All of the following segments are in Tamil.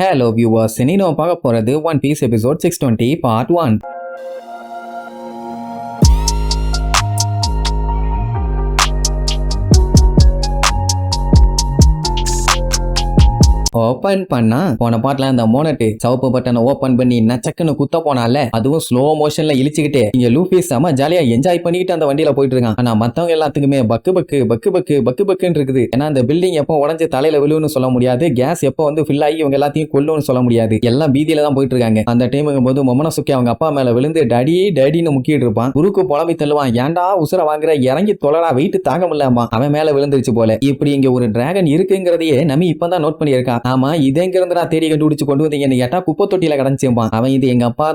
Hello viewers, இன்னைக்கு நம்ம பார்க்க போறது One Piece episode 620 part 1. Open பண்ணா போன பாட்டுல அந்த மோனட்டு சவப்பு பட்டனை ஓபன் பண்ணி நச்சக்குன்னு குத்த போனால, அதுவும் ஸ்லோ மோஷன்ல இழிச்சுக்கிட்டு இங்க லூஃபி செம ஜாலியா என்ஜாய் பண்ணிக்கிட்டு அந்த வண்டியில போயிட்டு இருக்கான். ஆனா மத்தவங்க எல்லாத்துக்குமே பக்கு பக்கு பக்கு பக்கு பக்கு பக்குன்னு இருக்குது. ஏன்னா அந்த பில்டிங் எப்போ உடஞ்சு தலையில விழுன்னு சொல்ல முடியாது, கேஸ் எப்போ வந்து ஃபில் ஆகி இவங்க எல்லாத்தையும் கொல்லுன்னு சொல்ல முடியாது. எல்லாம் பீதியில தான் போயிட்டு இருக்காங்க. அந்த டைமுங்கும் போது மொமனசுக்கி அவங்க அப்பா மேல விழுந்து டடி டடின்னு முக்கிட்டு இருப்பான். குருக்கு புலம்பி தள்ளுவான், ஏன்டா உசுர வாங்குற, இறங்கி தொலைடா, வெயிட் தாங்க முடியாமா, அவன் மேல விழுந்துருச்சு போல. இப்படி இங்க ஒரு டிராகன் இருக்குங்கிறதையே நம்ம இப்பதான் நோட் பண்ணியிருக்கா. ஆமா, இதேங்க இருந்துடா தேடி கண்டுபிடிச்சு கொண்டு வந்தீங்கன்னு கேட்டா குப்பை தொட்டியில கிடந்துச்சுப்பான். அவன் இது எங்க அப்பா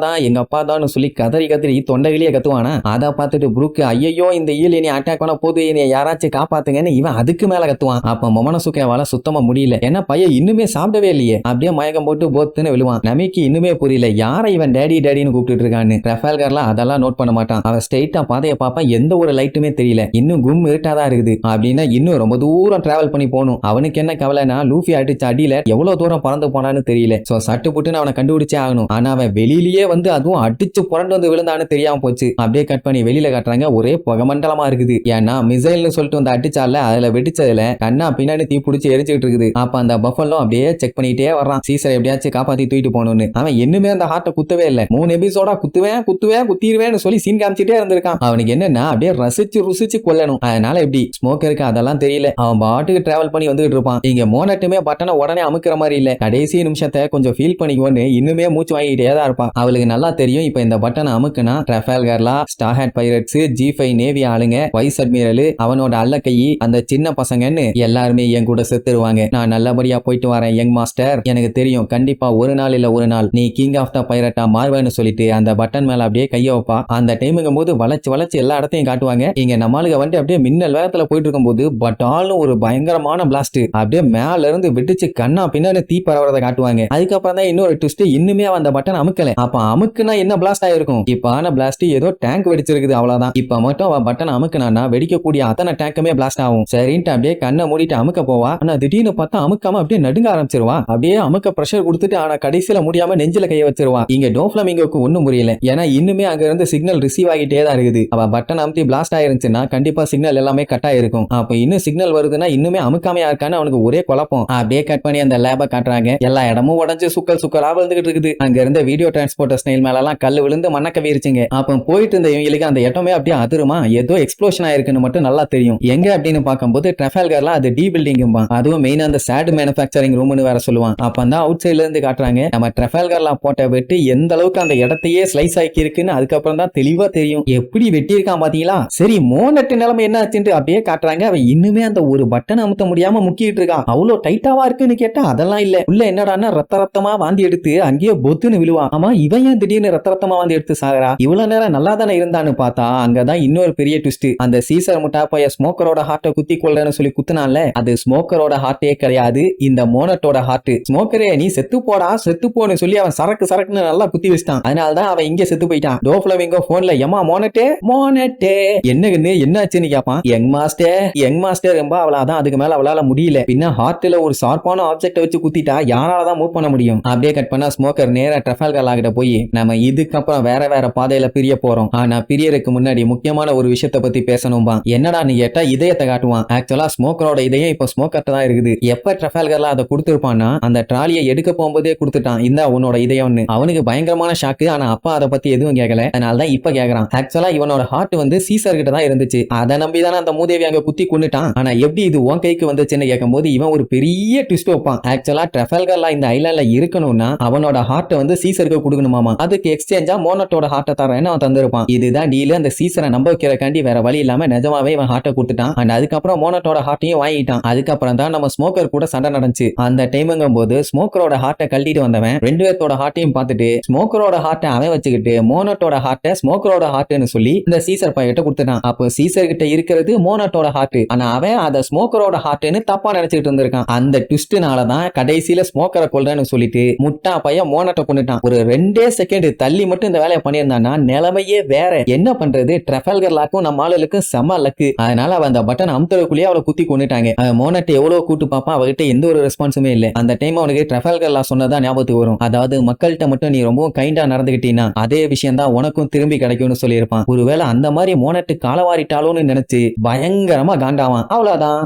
தான் சொல்லி கதறி கதறி தொண்டையிலேயே கத்துவானா. அதை பார்த்துட்டு புருக்கு ஐயோ இந்த ஈல் இனி அட்டாக் பண்ண போது என்னை யாராச்சும் காப்பாத்துங்கன்னு இவன் அதுக்கு மேல கத்துவான். அப்ப மொமனசுக்கேவால சுத்தமா முடியல. ஏன்னா பையன் இன்னுமே சாப்பிடவே இல்லையே. அப்படியே மயக்கம் போட்டு போத்துன்னு விழுவான். நமிக்கு இன்னுமே புரியல யாரை இவன் டேடி டேடின்னு கூப்பிட்டு இருக்கான்னு. ரஃபேல்கர்லாம் அதெல்லாம் நோட் பண்ண மாட்டான். அவன் ஸ்ட்ரெயிட்டா பாதையை பார்ப்பான், எந்த ஒரு லைட்டுமே தெரியல. இன்னும் கும் இருட்டாதான் இருக்குது. அப்படின்னா இன்னும் ரொம்ப தூரம் டிராவல் பண்ணி போகணும். அவனுக்கு என்ன கவலைனா லூஃபி அடிச்ச அடியில எவ்வளவு தூரம் பறந்து போனான்னு தெரியல. சோ சட்டு புட்டுன்னு அவனை கண்டுபிடிச்சே ஆகணும். ஆனா அவன் வெளியிலேயே வந்து அதுவும் அடிச்சு புரண்டு வந்து விழுந்தான்னு தெரியாம போச்சு. அப்படியே கட் பண்ணி வெளியில காட்டுறாங்க, ஒரே புகமண்டலமா இருக்குது. ஏன்னா மிசைல்னு சொல்லிட்டு வந்து அடிச்சால, அதுல வெடிச்சதுல கண்ணா பின்னாடி தீ பிடிச்சி எரிச்சுட்டு இருக்குது. அப்ப அந்த பஃபலும் அப்படியே செக் பண்ணிட்டே வர்றான், சீசரை எப்படியாச்சும் காப்பாத்தி தூக்கிட்டு போகணும்னு. அவன் இன்னுமே அந்த ஹார்ட்டை குத்தவே இல்லை. 3 எபிசோடா குத்திடுவேன்னு சொல்லி சீன் காமிச்சிட்டே இருந்திருக்கான். அவனுக்கு என்னன்னா அப்படியே ருசிச்சு கொல்லணும். அதனால எப்படி ஸ்மோக்கருக்கு அதெல்லாம் தெரியல. அவன் பாட்டுக்கு டிராவல் பண்ணி வந்துட்டு இருப்பான். இங்க மோனட்டுமே பட்டனை உடனே அமுக்கிற மாதிரி இல்ல. கடைசி நிமிஷத்தை கொஞ்சம் ஃபீல் பண்ணிக்கோன்னு இன்னுமே மூச்சு வாங்கிட்டே தான் இருப்பான். அவளுக்கு நல்லா தெரியும் இப்ப இந்த பட்டனை அமுக்குனா ட்ரஃபால்கர்லா, ஸ்டார்ஹேட் பைரட்ஸ், G5 நேவி ஆளுங்க, வைஸ் அட்மிரல், அவனோட அல்லக்கை, அந்த சின்ன பசங்கன்னு எல்லாருமே என் கூட செத்துருவாங்க. நான் நல்லபடியா போயிட்டு வரேன் யங் மாஸ்டர். எனக்கு தெரியும் கண்டிப்பா ஒரு நாள் இல்ல ஒரு நாள் நீ கிங் ஆஃப் த பைரட்டா மாறுவேன்னு சொல்லிட்டு அந்த பட்டன் மேல அப்படியே கைய வைப்பா. அந்த டைமுங்கும் போது வளைச்சு எல்லா இடத்தையும் காட்டுவாங்க. இங்க நம்மளுக்கு வந்து அப்படியே மின்னல் வேகத்துல போயிட்டு இருக்கும் போது பட்டாலும் ஒரு பயங்கரமான பிளாஸ்ட் அப்படியே மேல இருந்து விட்டுச்சு கண்ணா பின்னாடி தீ பரவறத காட்டுவாங்க. அதுக்கப்புறம் தான் இன்னொரு ட்விஸ்ட், இன்னுமே அந்த பட்டன் அமுக்கல. அப்ப அமுக்குனா என்ன பிளாஸ்ட் ஆயிருக்கும்? இப்ப ஆன பிளாஸ்ட் ஏதோ டேங்க் வெடிச்சிருக்குது அவ்வளவுதான். இப்ப மட்டும் அவன் பட்டன் அமுக்குனா வெடிக்கக்கூடிய அத்தனை டேங்குமே பிளாஸ்ட் ஆகும். சரின்ட்டு அப்படியே கண்ணை மூடிட்டு அமுக்க போவா. ஆனா திடீர்னு பார்த்தா அமுக்காம அப்படியே நடுங்க ஆரம்பிச்சிருவா. அப்படியே அமுக்க பிரஷர் கொடுத்துட்டு ஆனா கடைசியில முடியாம நெஞ்சில கைய வச்சிருவா. இங்க டோஃப்ளமிங்கோக்கு ஒண்ணும் புரியல. ஏன்னா இன்னுமே அங்க இருந்து சிக்னல் ரிசீவ் ஆகிட்டே தான் இருக்குது. அவ பட்டன் அமுத்தி பிளாஸ்ட் ஆயிருந்துச்சுன்னா கண்டிப்பா சிக்னல் எல்லாமே கட் ஆயிருக்கும். அப்ப இன்னும் சிக்னல் வருதுன்னா இன்னுமே அமுக்காமையா இருக்கான்னு அவனுக்கு ஒரே குழப்பம். அப்படியே கட் பண்ணி அந்த லேப காட்டுறாங்க. எல்லா இடமும் உடஞ்சு சுக்கலா விழுந்துகிட்டு இருக்குது. அங்க இருந்த வீடியோ டிரான்ஸ்போர்ட்டர் ஸ்டைல் மேல எல்லாம் கல்லு விழுந்து மண்ணக்க வீரிச்சுங்க. அப்ப போயிட்டு இருந்த இவங்களுக்கு அந்த இடமே அப்படியே அதிருமா, ஏதோ எக்ஸ்ப்ளோஷன் ஆயிருக்குன்னு மட்டும் நல்லா தெரியும். எங்க அப்படின்னு பார்க்கும்போது ட்ரஃபால்கர்ல அது டி பில்டிங், அதுவும் மெயினா அந்த சாட் மேனுஃபேக்சரிங் ரூம்னு வேற சொல்லுவான். அப்ப தான் அவுட் சைட்ல இருந்து காட்டுறாங்க நம்ம ட்ரஃபால்கர்ல போட்ட வெட்டு எந்த அளவுக்கு அந்த இடத்தையே ஸ்லைஸ் ஆக்கி இருக்குன்னு அதுக்கப்புறம் தான் தெளிவா தெரியும். எப்படி வெட்டி இருக்கான் பாத்தீங்களா? சரி மோனட்டு நிலைமை என்ன ஆச்சுன்னு அப்படியே காட்டுறாங்க. அவன் இன்னுமே அந்த ஒரு பட்டன் அமுத்த முடியாம முக்கிட்டு இருக்கான். அவ்வளவு டைட்டாவா இருக்குன்னு கேட்டா அதெல்லாம் இல்ல. உள்ள என்னடான்னா ரத்தமா வாந்தி எடுத்து அங்கேயே பொத்துன்னு விழுவான். ஆமா இவன் ஏன் திடீர்னு ரத்தமா வாந்தி எடுத்து சாகுறா? இவ்வளவு நேரம் நல்லா தானே இருந்தான்னு பார்த்தா அங்கதான் இன்னொரு பெரிய ட்விஸ்ட். அந்த சீசர் முட்டா பைய ஸ்மோக்கரோட ஹார்ட்டை குத்தி கொள்றேன்னு சொல்லி குத்துனால அது ஸ்மோக்கரோட ஹார்ட்டே கிடையாது, இந்த மோனட்டோட ஹார்ட். ஸ்மோக்கரே நீ செத்து போன்னு சொல்லி அவன் சரக்குன்னு நல்லா குத்தி வச்சிட்டான். அதனாலதான் அவன் இங்க செத்து போயிட்டான். டோஃப்ளமிங்கோ போன்ல எம்மா மோனட்டே என்னன்னு என்னாச்சுன்னு கேப்பான். யங் மாஸ்டர் ரொம்ப அவளாதான், அதுக்கு மேல அவளால முடியல. பின்ன ஹார்ட்ல ஒரு ஷார்ப்பான ஆப்ஜெக்ட் வச்சு குத்திட்டா யாராலதான் மூவ் பண்ண முடியும்? அப்படியே கட் பண்ணா ஸ்மோக்கர் நேரா ட்ரஃபால்கர்லா கிட்ட போய் நம்ம இதுக்கப்புறம் வேற பாதையில பிரிய போறோம். ஆனா பிரியறதுக்கு முன்னாடி முக்கியமான ஒரு விஷயத்தை பத்தி பேசணும்பா. என்னடா நீ கேட்டா இதயத்தை காட்டுவான். ஆக்சுவலா ஸ்மோக்கரோட இதயம் இப்ப ஸ்மோக்கர்ட்ட தான் இருக்குது. எப்ப ட்ரஃபால்கர்லா அதை கொடுத்துருப்பான்னா அந்த ட்ராலியை எடுக்க போகும்போதே கொடுத்துட்டான், இந்த உன்னோட இதயம்னு. அவனுக்கு பயங்கரமான ஷாக்கு. ஆனா அப்பா அதை பத்தி எதுவும் கேட்கல. அதனாலதான் இப்ப கேக்குறான். ஆக்சுவலா இவனோட ஹார்ட் வந்து சீசர் கிட்ட தான் இருந்துச்சு. அதை நம்பிதானே அந்த மூதேவி அங்க குத்தி கொண்டுட்டான். ஆனா எப்படி இது உன் கைக்கு வந்துச்சுன்னு கேட்கும் போது இவன் ஒரு பெரிய ட்விஸ்ட் வைப்பான். ஆக்சுவலா ட்ரஃபால்கர்லா இந்த ஐலாண்ட்ல இருக்கணும்னா அவனோட ஹார்ட்டை வந்து சீசருக்கு கொடுக்கணுமாமா. அதுக்கு எக்ஸ்சேஞ்சா மோனட்டோட ஹார்ட்டை தரேன்னு அவன் தந்திருப்பான். இதுதான் டீல். அந்த சீசரை நம்ப வைக்கிறக்காண்டி வேற வழி இல்லாம நிஜமாவே இவன் ஹார்ட்டை கொடுத்துட்டான். அண்ட் அதுக்கப்புறம் மோனட்டோட ஹார்ட்டையும் வாங்கிட்டான். அதுக்கப்புறம் தான் நம்ம ஸ்மோக்கர் கூட சண்டை நடந்துச்சு. அந்த டைமுங்கும் போது ஸ்மோக்கரோட ஹார்ட்டை கழட்டிட்டு வந்தவன் ரெண்டு பேர்த்தோட ஹார்ட்டையும் பார்த்துட்டு ஸ்மோக்கரோட ஹார்ட்டை அவன் வச்சுக்கிட்டு மோனட்டோட ஹார்ட்டை ஸ்மோக்கரோட ஹார்ட்னு சொல்லி இந்த சீசர் பையிட்ட கொடுத்துட்டான். அப்போ சீசர் கிட்ட இருக்கிறது மோனட்டோட ஹார்ட். ஆனா அவன் அதை ஸ்மோக்கரோட ஹார்ட்னு தப்பா நினைச்சிட்டு இருந்திருக்கான். அந்த ட்விஸ்ட்னால அதனாலதான் கடைசியில ஸ்மோக்கரை கொல்றேன்னு சொல்லிட்டு முட்டா பையன் மோனட்டை கொண்டுட்டான். ஒரு 2 செகண்ட் தள்ளி மட்டும் இந்த வேலையை பண்ணியிருந்தானா நிலைமையே வேற. என்ன பண்றது, ட்ரெஃபல்கர் லாக்கும் நம்ம ஆளுக்கும் செம லக்கு. அதனால அவன் அந்த பட்டன் அமுத்துறதுக்குள்ளேயே அவளை குத்தி கொண்டுட்டாங்க. அவன் மோனட்டை எவ்வளவு கூட்டு பாப்பான், அவகிட்ட எந்த ஒரு ரெஸ்பான்ஸுமே இல்ல. அந்த டைம் அவனுக்கு ட்ரெஃபல்கர் லா சொன்னதான் ஞாபகத்துக்கு வரும். அதாவது மக்கள்கிட்ட மட்டும் நீ ரொம்பவும் கைண்டா நடந்துகிட்டீன்னா அதே விஷயம் தான் உனக்கும் திரும்பி கிடைக்கும்னு சொல்லியிருப்பான். ஒருவேளை அந்த மாதிரி மோனட்டு காலவாரிட்டாலோன்னு நினைச்சு பயங்கரமா காண்டாவான். அவ்வளவுதான்.